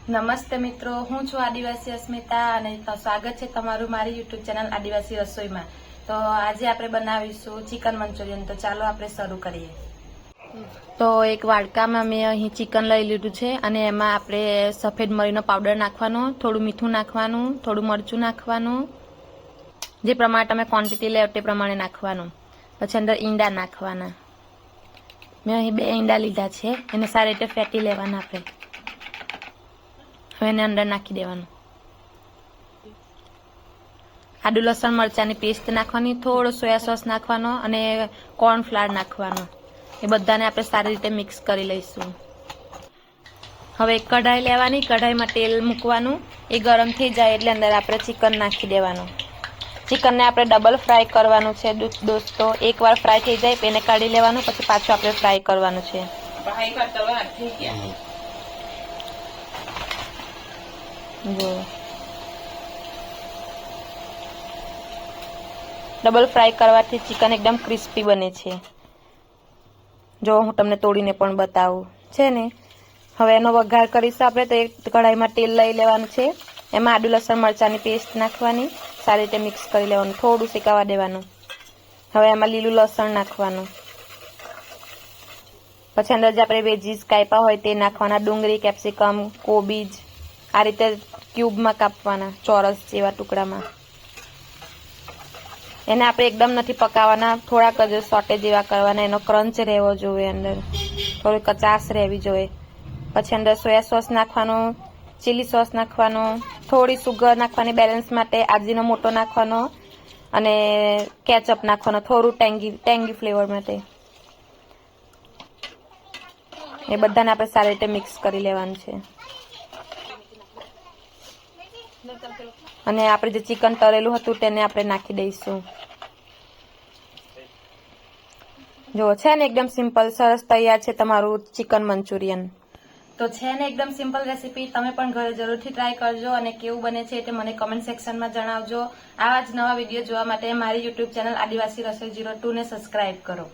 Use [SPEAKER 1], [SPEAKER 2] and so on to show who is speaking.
[SPEAKER 1] નમસ્તે મિત્રો, હું છું આદિવાસી અસ્મિતા અને સ્વાગત છે તમારું મારી યુટ્યુબ ચેનલ આદિવાસી રસોઈમાં। તો આજે આપણે બનાવીશું ચિકન મંચુરિયન। તો ચાલો આપણે શરૂ કરીએ। તો એક વાડકામાં મેં અહીં ચિકન લઈ લીધું છે અને એમાં આપણે સફેદ મરીનો પાવડર નાખવાનો, થોડું મીઠું નાખવાનું, થોડું મરચું નાખવાનું, જે પ્રમાણે તમે ક્વોન્ટિટી લે તે પ્રમાણે નાખવાનું। પછી અંદર ઈંડા નાખવાના। મેં અહીં 2 ઈંડા લીધા છે, એને સારી રીતે ફેટી લેવાના આપણે। હવે એને અંદર નાખી દેવાનું। આદુ લસણ મરચાની પેસ્ટ નાખવાની, થોડો સોયા સોસ નાખવાનો અને કોર્નફ્લાવર નાખવાનો। એ બધાને આપણે સારી રીતે મિક્સ કરી લઈશું। હવે એક કઢાઈ લેવાની, કઢાઈમાં તેલ મૂકવાનું, એ ગરમ થઈ જાય એટલે અંદર આપણે ચિકન નાખી દેવાનું। ચિકનને આપણે ડબલ ફ્રાય કરવાનું છે દોસ્તો। એકવાર ફ્રાય થઈ જાય એને કાઢી લેવાનું, પછી પાછું આપણે ફ્રાય કરવાનું છે। જો ડબલ ફ્રાય કરવાથી ચિકન એકદમ ક્રિસ્પી બને છે। જો હું તમને તોડીને પણ બતાવું છે ને। હવે એનો વઘાર કરીશું આપણે। તો એક કઢાઈમાં તેલ લઈ લેવાનું છે, એમાં આદુ લસણ મરચાની પેસ્ટ નાખવાની, સારી રીતે મિક્સ કરી લેવાનું, થોડું શેકાવા દેવાનું। હવે એમાં લીલું લસણ નાખવાનું, પછી અંદર જે આપણે વેજીસ કાપ્યા હોય તે નાખવાના, ડુંગળી, કેપ્સિકમ, કોબીજ આ રીતે ક્યુબમાં કાપવાના, ચોરસ જેવા ટુકડામાં। એને આપણે એકદમ નથી પકાવવાના, થોડાક જ સોટે જેવા કરવાના, એનો ક્રંચ રહેવો જોઈએ, અંદર થોડી કચાશ રહેવી જોઈએ। પછી અંદર સોયા સોસ નાખવાનું, ચીલી સોસ નાખવાનો, થોડી સુગર નાખવાની બેલેન્સ માટે, આજીનોમોટો નાખવાનો અને કેચઅપ નાખવાનો, થોડું ટેંગી ફ્લેવર માટે। એ બધાને આપણે સારી રીતે મિક્સ કરી લેવાનું છે। અને આપણે જે ચિકન તળેલું હતું તેને આપણે નાખી દઈશું। જો છે ને એકદમ સિમ્પલ, સરસ તૈયાર છે તમારું ચિકન મંચુરિયન। તો છે ને એકદમ સિમ્પલ રેસીપી, તમે પણ ઘરે જરૂરથી ટ્રાય કરજો અને કેવું બને છે તે મને કમેન્ટ સેક્શનમાં જણાવજો। આવા જ નવા વિડીયો જોવા માટે મારી યુટ્યુબ ચેનલ આદિવાસી રસોઈ 02 ને સબસ્ક્રાઇબ કરો।